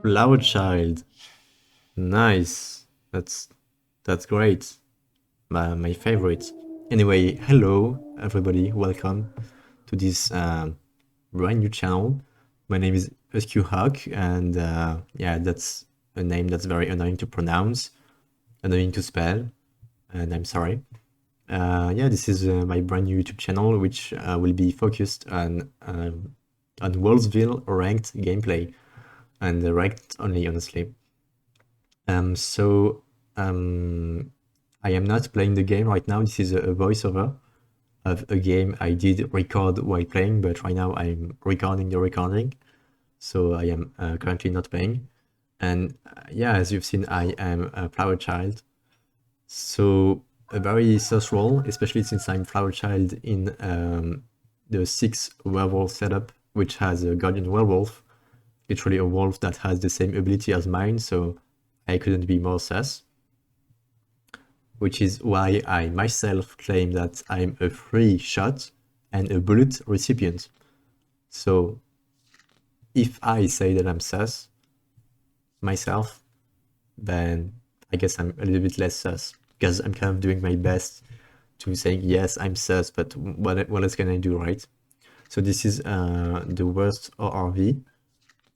Flower Child. Nice. That's great. My favorite. Anyway, hello everybody. Welcome to this brand new channel. My name is SQHawk, and yeah, that's a name that's very annoying to pronounce, annoying to spell, and I'm sorry. Yeah, this is my brand new YouTube channel, which will be focused on Wolvesville Ranked gameplay, and ranked only, honestly. So I am not playing the game right now. This is a voiceover of a game I did record while playing, but right now I'm recording the recording. So I am currently not playing. And yeah, as you've seen, I am a flower child. So a very social, especially since I'm flower child in the 6 werewolf setup, which has a guardian werewolf, literally a wolf that has the same ability as mine. So I couldn't be more sus, which is why I myself claim that I'm a free shot and a bullet recipient. So if I say that I'm sus myself, then I guess I'm a little bit less sus, because I'm kind of doing my best to saying, yes, I'm sus, but what else can I do, right? So this is the worst ORV,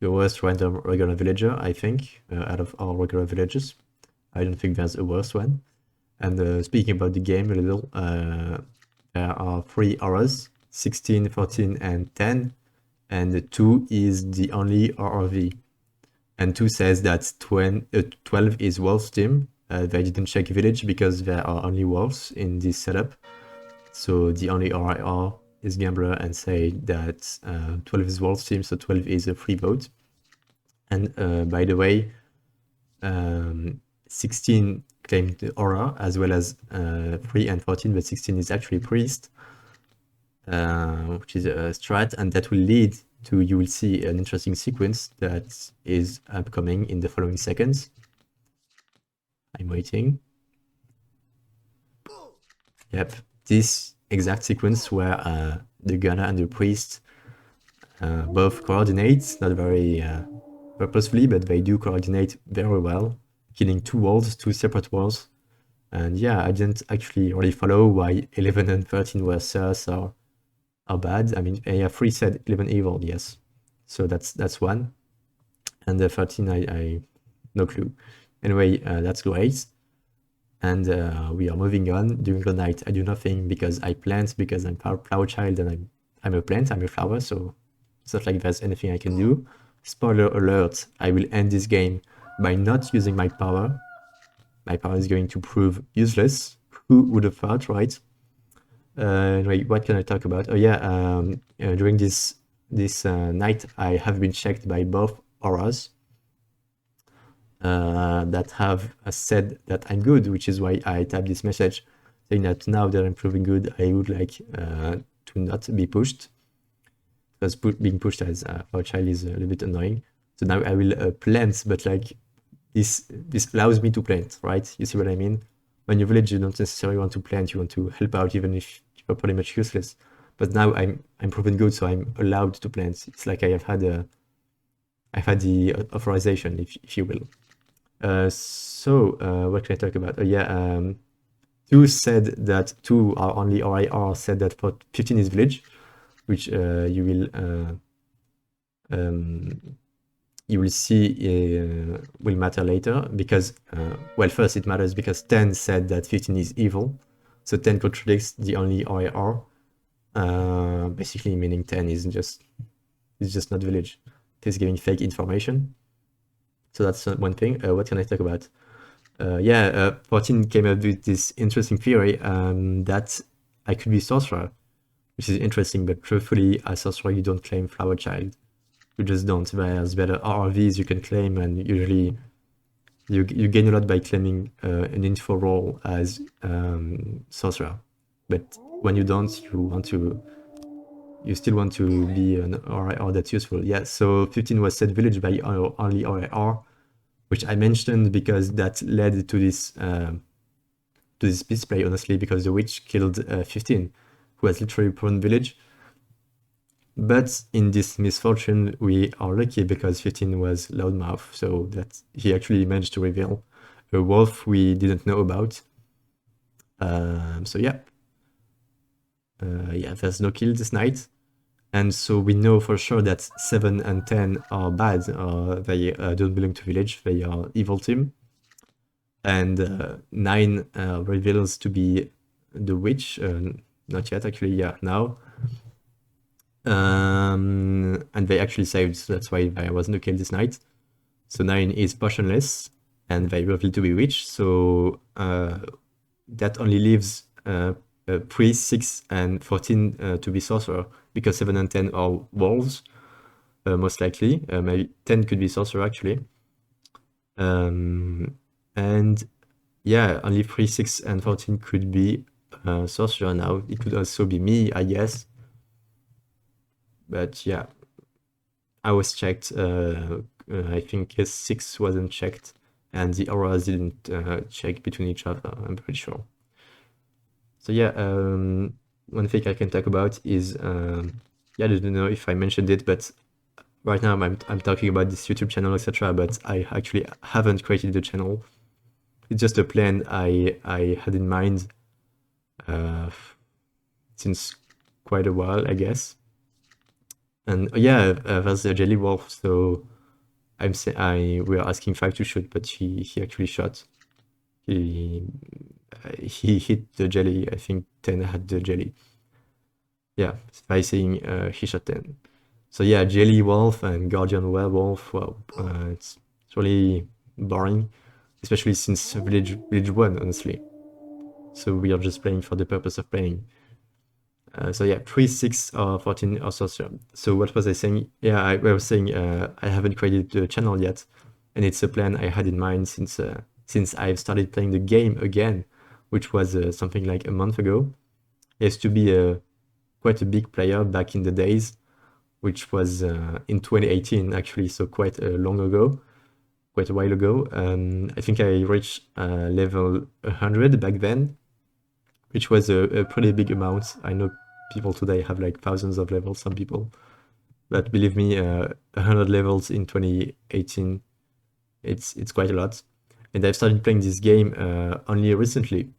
the worst random regular villager, I think, out of all regular villagers. I don't think there's a worse one. And speaking about the game a little, there are 3 auras, 16, 14, and 10, and 2 is the only RRV. And 2 says that 12 is Wolf's team. They didn't check village because there are only wolves in this setup. So the only RIR is Gambler and say that 12 is Wolf's team, so 12 is a free vote. And by the way, 16 claimed the aura as well as 3 and 14, but 16 is actually priest, which is a strat, and that will lead to, you will see an interesting sequence that is upcoming in the following seconds. I'm waiting. Yep, this exact sequence where the gunner and the priest both coordinate, not very purposefully, but they do coordinate very well, killing 2 wolves, 2 separate wolves. And yeah, I didn't actually really follow why 11 and 13 were sus or bad. I mean, yeah, 3 said 11 evil, yes. So that's one. And the 13, I no clue. Anyway, that's great. And we are moving on. During the night, I do nothing because I plant, because I'm flower child and I'm a plant, I'm a flower, so it's not like there's anything I can do. Spoiler alert, I will end this game by not using my power. My power is going to prove useless. Who would have thought, right? Anyway, what can I talk about? Oh yeah, during this night, I have been checked by both auras that have said that I'm good, which is why I typed this message saying that now that I'm proving good, I would like to not be pushed, because being pushed as a child is a little bit annoying. So now I will plant, but like this allows me to plant, right? You see what I mean? When you village, you don't necessarily want to plant, you want to help out even if you're pretty much useless. But now I'm proven good, so I'm allowed to plant. It's like I've had the authorization, if you will. So what can I talk about? Yeah, 2 said that 2 are only RIR said that for 15 is village, which you will see will matter later, because well, first it matters because 10 said that 15 is evil, so 10 contradicts the only RIR, basically meaning 10 is just not village. It's giving fake information. So that's one thing. What can I talk about? Yeah, 14 came up with this interesting theory that I could be sorcerer, which is interesting, but truthfully, as sorcerer, you don't claim flower child. You just don't. There's better RRVs you can claim, and usually you gain a lot by claiming an info role as sorcerer. But when you don't, you still want to be an RIR that's useful. Yeah, so 15 was set village by only RIR, which I mentioned because that led to this display, honestly, because the witch killed 15, who has literally proven village. But in this misfortune, we are lucky because 15 was loudmouth, so that he actually managed to reveal a wolf we didn't know about. So yeah. Yeah, there's no kill this night. And so we know for sure that 7 and 10 are bad. They don't belong to village. They are evil team. And 9 reveals to be the witch. Not yet, actually. Yeah, now. And they actually saved. So that's why there was no kill this night. So 9 is potionless, and they reveal to be witch. So that only leaves 3, 6, and 14 to be sorcerer, because 7 and 10 are wolves, most likely. Maybe 10 could be sorcerer, actually. And yeah, only 3, 6, and 14 could be sorcerer now. It could also be me, I guess. But yeah, I was checked. I think 6 wasn't checked, and the auras didn't check between each other, I'm pretty sure. So yeah, one thing I can talk about is, yeah, I don't know if I mentioned it, but right now I'm talking about this YouTube channel, etc. But I actually haven't created the channel. It's just a plan I had in mind since quite a while, I guess. And yeah, there's a jelly wolf, so we are asking 5 to shoot, but he actually shot. He hit the jelly. I think 10 had the jelly. Yeah, by saying he shot 10. So yeah, jelly wolf and guardian werewolf. Well, it's really boring, especially since village 1, honestly. So we are just playing for the purpose of playing. So yeah, 3, 6, or 14 or sorcerer. So what was I saying? Yeah, I was saying I haven't created the channel yet, and it's a plan I had in mind since I've started playing the game again, which was something like a month ago. I used to be quite a big player back in the days, which was in 2018 actually, so quite long ago, quite a while ago. I think I reached level 100 back then, which was a pretty big amount. I know people today have like thousands of levels, some people, but believe me, 100 levels in 2018, it's quite a lot. And I've started playing this game only recently,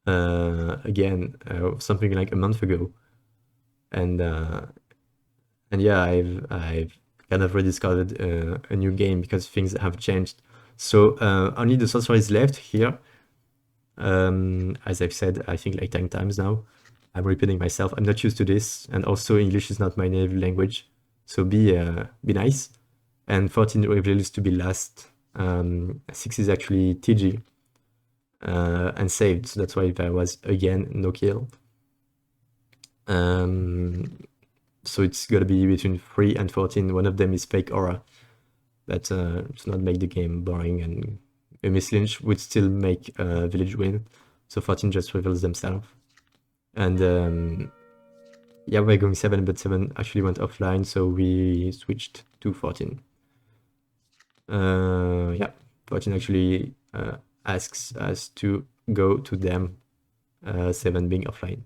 again, something like a month ago, and yeah, I've kind of rediscovered a new game because things have changed. So only the sorcerer is left here. As I've said, I think like 10 times now. I'm repeating myself. I'm not used to this, and also English is not my native language. So be nice. And 14 reveals to be last. 6 is actually TG and saved. So that's why there was again no kill. So it's gonna be between 3 and 14. One of them is fake aura. That does not make the game boring, and a miss lynch would still make village win. So 14 just reveals themselves. And yeah, we're going 7, but 7 actually went offline, so we switched to 14. Yeah, 14 actually asks us to go to them, 7 being offline.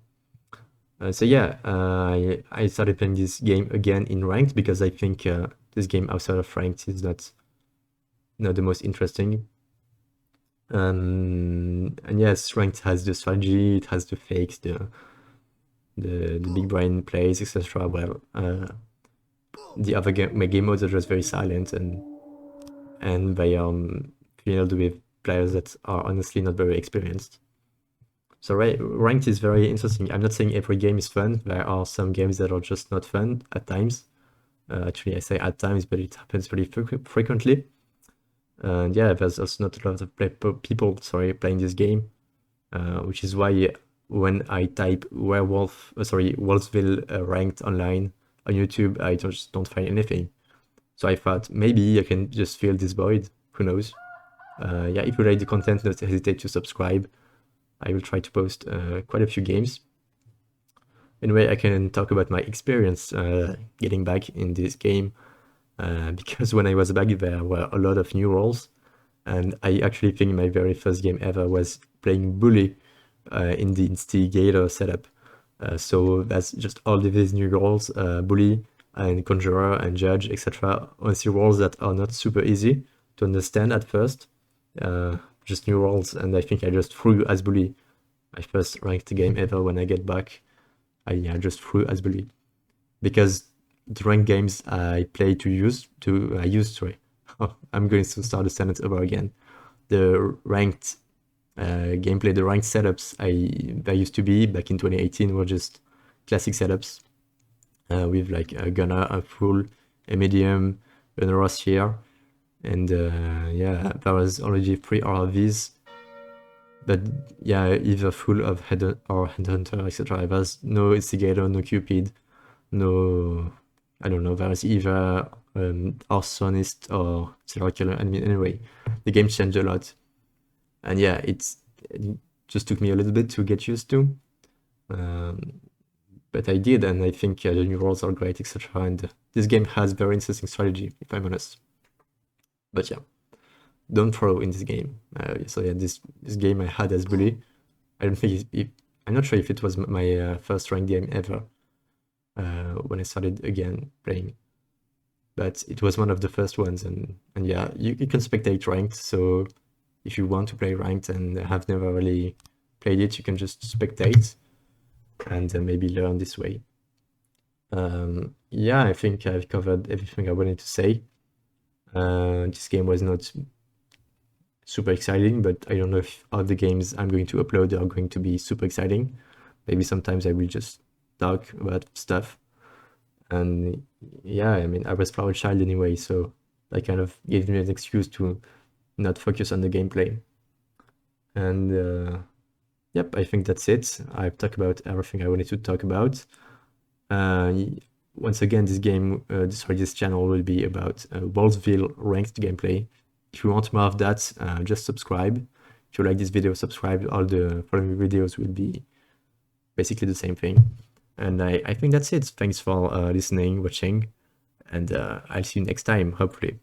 So yeah, I started playing this game again in ranked because I think this game outside of ranked is not the most interesting. And yes, ranked has the strategy, it has the fakes, the big brain plays, etc. Well, the other game modes are just very silent, and they are filled with players that are honestly not very experienced. So ranked is very interesting. I'm not saying every game is fun. There are some games that are just not fun at times. Actually, I say at times, but it happens pretty frequently. And yeah, there's also not a lot of people playing this game, which is why when I type Wolvesville Ranked online on YouTube, I just don't find anything. So I thought maybe I can just fill this void. Who knows? Yeah, if you like the content, don't hesitate to subscribe. I will try to post quite a few games. Anyway, I can talk about my experience getting back in this game, because when I was back there were a lot of new roles, and I actually think my very first game ever was playing Bully in the Instigator setup. So that's just all these new roles, bully and conjurer and judge, etc. Honestly, roles that are not super easy to understand at first. Just new roles, and I think I just threw as bully. My first ranked game ever. When I get back, I just threw as bully, because the ranked games I used, sorry. I'm going to start the sentence over again. The ranked gameplay, the ranked setups I used to be back in 2018 were just classic setups with like a gunner, a full, a medium, an Ross here, and yeah, there was already 3 RVs, but yeah, either full of headhunter, etc. There's no instigator, no cupid, no, I don't know, there's either arsonist or serial killer. I mean, anyway, the game changed a lot, and yeah, it just took me a little bit to get used to, but I did, and I think the new roles are great, etc. And this game has very interesting strategy, if I'm honest. But yeah, don't throw in this game. So yeah, this game I had as bully. I don't think I'm not sure if it was my first ranked game ever when I started again playing, but it was one of the first ones. And yeah, you can spectate ranked. So if you want to play ranked and have never really played it, you can just spectate and maybe learn this way. Yeah, I think I've covered everything I wanted to say. This game was not super exciting, but I don't know if all the games I'm going to upload are going to be super exciting. Maybe sometimes I will just talk about stuff. And yeah, I mean, I was Flower Child anyway, so that kind of gave me an excuse to not focus on the gameplay. And yep, I think that's it. I've talked about everything I wanted to talk about. Once again, this channel will be about Wolvesville Ranked gameplay. If you want more of that, just subscribe. If you like this video, subscribe. All the following videos will be basically the same thing. And I think that's it. Thanks for listening, watching, and I'll see you next time, hopefully.